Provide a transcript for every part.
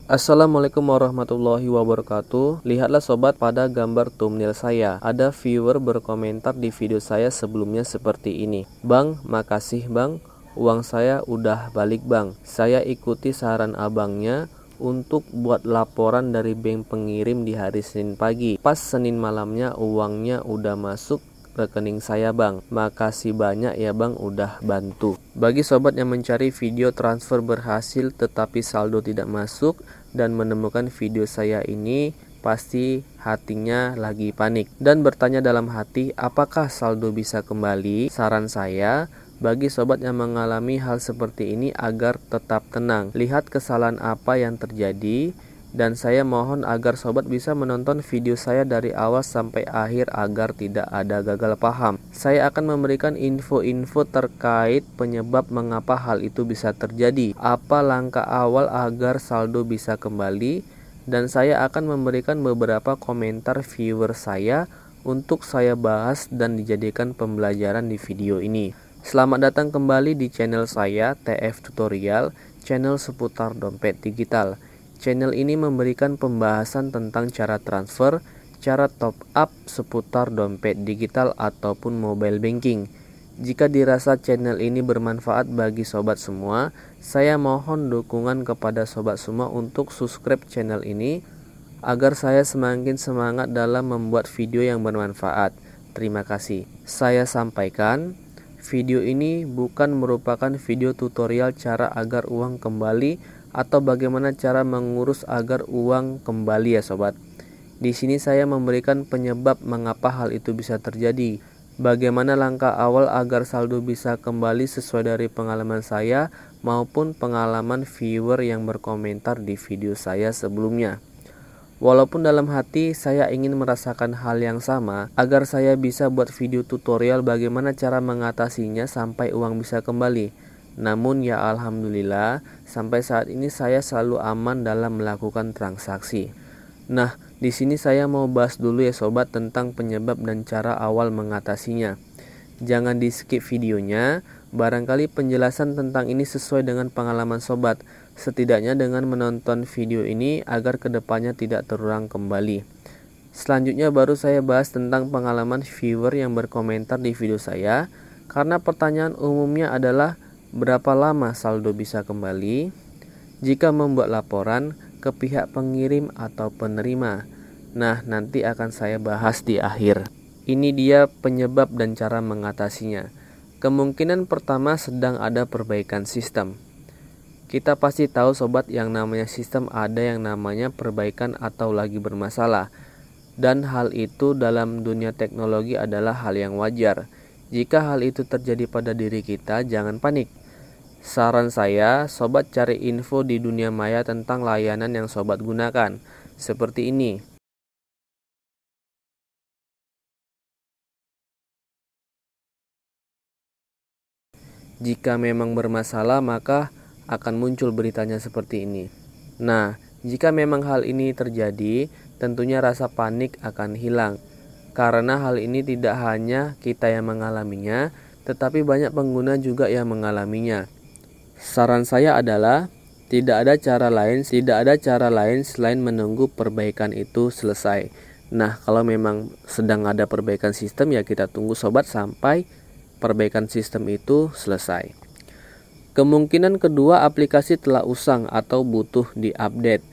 Assalamualaikum warahmatullahi wabarakatuh. Lihatlah sobat pada gambar thumbnail saya. Ada viewer berkomentar di video saya sebelumnya seperti ini. Bang, makasih bang. Uang saya udah balik bang. Saya ikuti saran abangnya untuk buat laporan dari bank pengirim di hari Senin pagi. Pas Senin malamnya uangnya udah masuk rekening saya bang. Makasih banyak ya bang udah bantu. Bagi sobat yang mencari video transfer berhasil tetapi saldo tidak masuk dan menemukan video saya ini, pasti hatinya lagi panik dan bertanya dalam hati, apakah saldo bisa kembali? Saran saya, bagi sobat yang mengalami hal seperti ini agar tetap tenang, lihat kesalahan apa yang terjadi. Dan saya mohon agar sobat bisa menonton video saya dari awal sampai akhir agar tidak ada gagal paham. Saya akan memberikan info-info terkait penyebab mengapa hal itu bisa terjadi, apa langkah awal agar saldo bisa kembali, dan saya akan memberikan beberapa komentar viewer saya untuk saya bahas dan dijadikan pembelajaran di video ini. Selamat datang kembali di channel saya, TF Tutorial, channel seputar dompet digital. Channel ini memberikan pembahasan tentang cara transfer, cara top up seputar dompet digital ataupun mobile banking. Jika dirasa channel ini bermanfaat bagi sobat semua, saya mohon dukungan kepada sobat semua untuk subscribe channel ini agar saya semakin semangat dalam membuat video yang bermanfaat. Terima kasih. Saya sampaikan, video ini bukan merupakan video tutorial cara agar uang kembali atau bagaimana cara mengurus agar uang kembali ya sobat. Di sini saya memberikan penyebab mengapa hal itu bisa terjadi. Bagaimana langkah awal agar saldo bisa kembali sesuai dari pengalaman saya maupun pengalaman viewer yang berkomentar di video saya sebelumnya. Walaupun dalam hati saya ingin merasakan hal yang sama agar saya bisa buat video tutorial bagaimana cara mengatasinya sampai uang bisa kembali. Namun ya alhamdulillah sampai saat ini saya selalu aman dalam melakukan transaksi. Nah, di sini saya mau bahas dulu ya sobat tentang penyebab dan cara awal mengatasinya. Jangan di skip videonya, barangkali penjelasan tentang ini sesuai dengan pengalaman sobat. Setidaknya dengan menonton video ini agar kedepannya tidak terulang kembali. Selanjutnya baru saya bahas tentang pengalaman viewer yang berkomentar di video saya. Karena pertanyaan umumnya adalah berapa lama saldo bisa kembali jika membuat laporan ke pihak pengirim atau penerima. Nah, nanti akan saya bahas di akhir. Ini dia penyebab dan cara mengatasinya. Kemungkinan pertama sedang ada perbaikan sistem. Kita pasti tahu sobat yang namanya sistem ada yang namanya perbaikan atau lagi bermasalah. Dan hal itu dalam dunia teknologi adalah hal yang wajar. Jika hal itu terjadi pada diri kita, jangan panik. Saran saya, sobat cari info di dunia maya tentang layanan yang sobat gunakan. Seperti ini. Jika memang bermasalah, maka akan muncul beritanya seperti ini. Nah, jika memang hal ini terjadi, tentunya rasa panik akan hilang. Karena hal ini tidak hanya kita yang mengalaminya, tetapi banyak pengguna juga yang mengalaminya. Saran saya adalah tidak ada cara lain selain menunggu perbaikan itu selesai. Nah, kalau memang sedang ada perbaikan sistem ya kita tunggu sobat sampai perbaikan sistem itu selesai. Kemungkinan kedua, aplikasi telah usang atau butuh diupdate.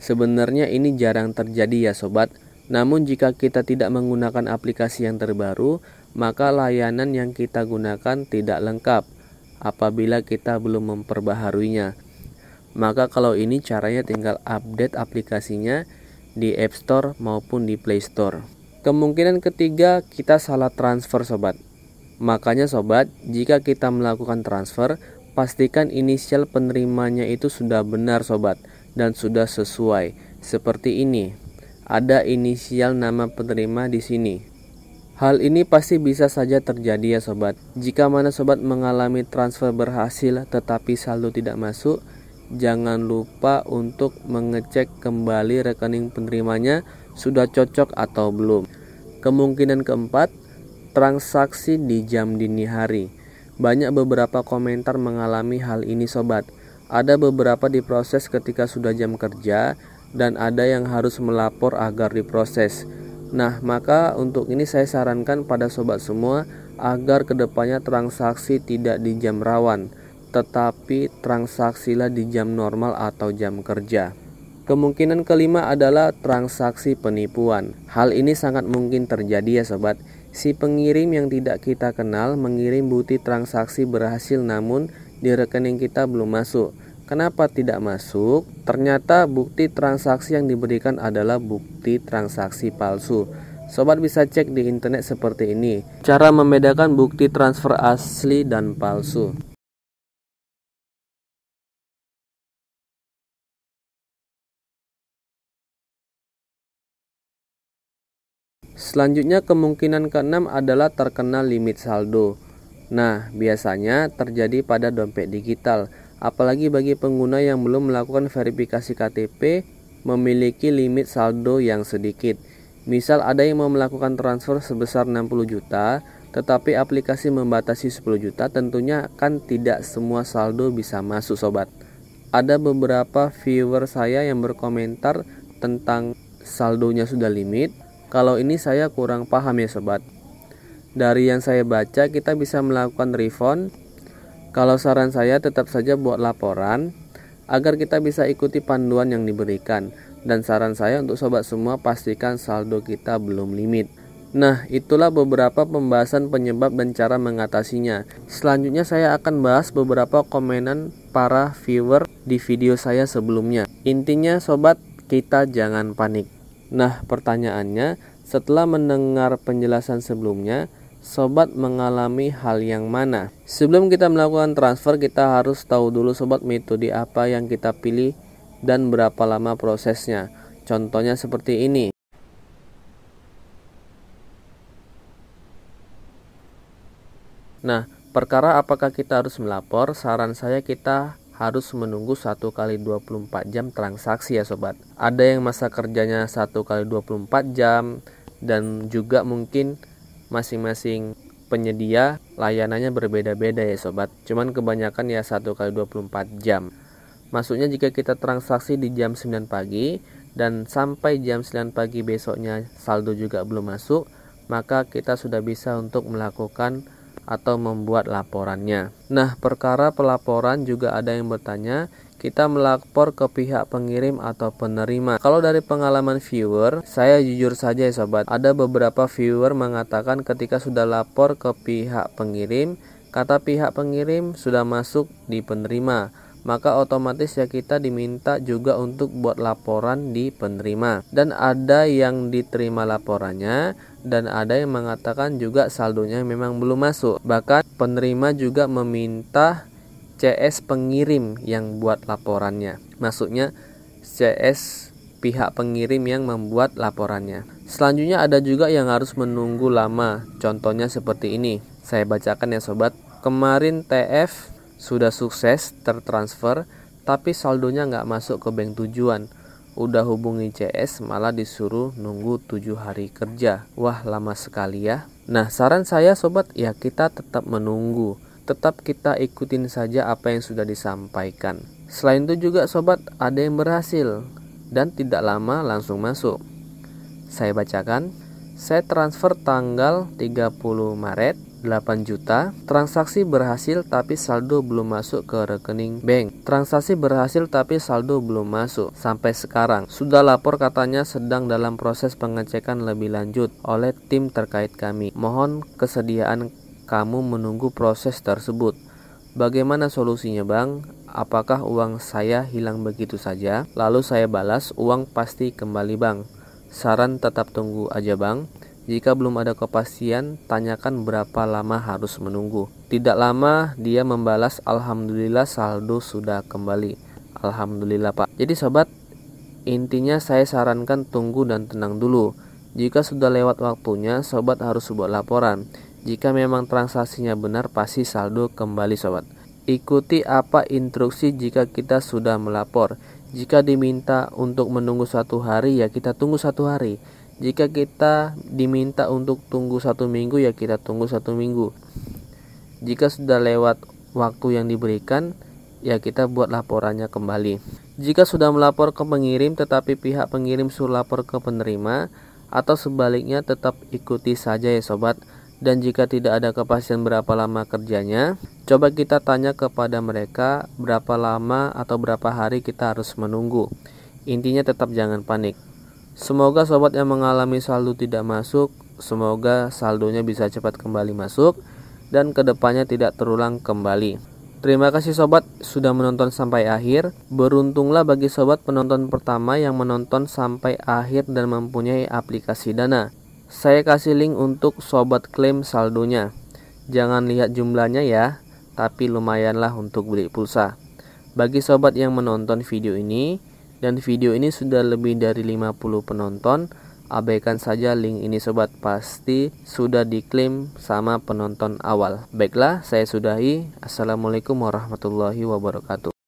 Sebenarnya ini jarang terjadi ya sobat. Namun jika kita tidak menggunakan aplikasi yang terbaru, maka layanan yang kita gunakan tidak lengkap apabila kita belum memperbaharuinya. Maka kalau ini caranya tinggal update aplikasinya di App Store maupun di Play Store. Kemungkinan ketiga, kita salah transfer sobat. Makanya sobat, jika kita melakukan transfer, pastikan inisial penerimanya itu sudah benar sobat dan sudah sesuai. Seperti ini. Ada inisial nama penerima di sini. Hal ini pasti bisa saja terjadi ya sobat. Jika mana sobat mengalami transfer berhasil tetapi saldo tidak masuk, jangan lupa untuk mengecek kembali rekening penerimanya sudah cocok atau belum. Kemungkinan keempat, transaksi di jam dini hari. Banyak beberapa komentar mengalami hal ini sobat. Ada beberapa diproses ketika sudah jam kerja dan ada yang harus melapor agar diproses. Nah, maka untuk ini saya sarankan pada sobat semua agar kedepannya transaksi tidak di jam rawan, tetapi transaksilah di jam normal atau jam kerja. Kemungkinan kelima adalah transaksi penipuan. Hal ini sangat mungkin terjadi ya sobat. Si pengirim yang tidak kita kenal mengirim bukti transaksi berhasil namun di rekening kita belum masuk. Kenapa tidak masuk? Ternyata bukti transaksi yang diberikan adalah bukti transaksi palsu. Sobat bisa cek di internet seperti ini. Cara membedakan bukti transfer asli dan palsu. Selanjutnya kemungkinan keenam adalah terkena limit saldo. Nah, biasanya terjadi pada dompet digital, apalagi bagi pengguna yang belum melakukan verifikasi KTP memiliki limit saldo yang sedikit. Misal ada yang mau melakukan transfer sebesar 60 juta, tetapi aplikasi membatasi 10 juta, tentunya kan tidak semua saldo bisa masuk sobat. Ada beberapa viewer saya yang berkomentar tentang saldonya sudah limit. Kalau ini saya kurang paham ya sobat. Dari yang saya baca kita bisa melakukan refund. Kalau saran saya tetap saja buat laporan agar kita bisa ikuti panduan yang diberikan. Dan saran saya untuk sobat semua pastikan saldo kita belum limit. Nah, itulah beberapa pembahasan penyebab dan cara mengatasinya. Selanjutnya saya akan bahas beberapa komenan para viewer di video saya sebelumnya. Intinya sobat, kita jangan panik. Nah, pertanyaannya, setelah mendengar penjelasan sebelumnya, sobat mengalami hal yang mana? Sebelum kita melakukan transfer, kita harus tahu dulu sobat metode apa yang kita pilih dan berapa lama prosesnya. Contohnya seperti ini. Nah, perkara apakah kita harus melapor? Saran saya kita harus menunggu 1 kali 24 jam transaksi ya sobat. Ada yang masa kerjanya 1 kali 24 jam dan juga mungkin masing-masing penyedia layanannya berbeda-beda ya sobat. Cuman kebanyakan ya 1 kali 24 jam. Maksudnya jika kita transaksi di jam 9 pagi dan sampai jam 9 pagi besoknya saldo juga belum masuk, maka kita sudah bisa untuk melakukan atau membuat laporannya. Nah, perkara pelaporan juga ada yang bertanya, kita melapor ke pihak pengirim atau penerima. Kalau dari pengalaman viewer, saya jujur saja ya sobat, ada beberapa viewer mengatakan ketika sudah lapor ke pihak pengirim, kata pihak pengirim sudah masuk di penerima, maka otomatis ya kita diminta juga untuk buat laporan di penerima. Dan ada yang diterima laporannya dan ada yang mengatakan juga saldonya memang belum masuk. Bahkan penerima juga meminta CS pengirim yang buat laporannya. Maksudnya CS pihak pengirim yang membuat laporannya. Selanjutnya ada juga yang harus menunggu lama. Contohnya seperti ini. Saya bacakan ya sobat. Kemarin TF sudah sukses tertransfer, tapi saldonya nggak masuk ke bank tujuan. Udah hubungi CS malah disuruh nunggu 7 hari kerja. Wah, lama sekali ya. Nah, saran saya sobat, ya kita tetap menunggu. Tetap kita ikutin saja apa yang sudah disampaikan. Selain itu juga sobat, ada yang berhasil dan tidak lama langsung masuk. Saya bacakan. Saya transfer tanggal 30 Maret 8 juta. Transaksi berhasil tapi saldo belum masuk ke rekening bank. Transaksi berhasil tapi saldo belum masuk sampai sekarang. Sudah lapor katanya sedang dalam proses pengecekan lebih lanjut oleh tim terkait kami. Mohon kesediaan kamu menunggu proses tersebut. Bagaimana solusinya bang? Apakah uang saya hilang begitu saja? Lalu saya balas, uang pasti kembali bang. Saran tetap tunggu aja bang. Jika belum ada kepastian, tanyakan berapa lama harus menunggu. Tidak lama dia membalas, alhamdulillah saldo sudah kembali. Alhamdulillah pak. Jadi sobat, intinya saya sarankan tunggu dan tenang dulu. Jika sudah lewat waktunya, sobat harus buat laporan. Jika memang transaksinya benar, pasti saldo kembali sobat. Ikuti apa instruksi jika kita sudah melapor. Jika diminta untuk menunggu 1 hari, ya kita tunggu 1 hari. Jika kita diminta untuk tunggu 1 minggu, ya kita tunggu 1 minggu. Jika sudah lewat waktu yang diberikan, ya kita buat laporannya kembali. Jika sudah melapor ke pengirim tetapi pihak pengirim suruh lapor ke penerima, atau sebaliknya tetap ikuti saja ya sobat. Dan jika tidak ada kepastian berapa lama kerjanya, coba kita tanya kepada mereka berapa lama atau berapa hari kita harus menunggu. Intinya tetap jangan panik. Semoga sobat yang mengalami saldo tidak masuk, semoga saldonya bisa cepat kembali masuk dan kedepannya tidak terulang kembali. Terima kasih sobat sudah menonton sampai akhir. Beruntunglah bagi sobat penonton pertama yang menonton sampai akhir dan mempunyai aplikasi Dana. Saya kasih link untuk sobat klaim saldonya. Jangan lihat jumlahnya ya, tapi lumayanlah untuk beli pulsa. Bagi sobat yang menonton video ini, dan video ini sudah lebih dari 50 penonton, abaikan saja link ini sobat, pasti sudah diklaim sama penonton awal. Baiklah, saya sudahi. Assalamualaikum warahmatullahi wabarakatuh.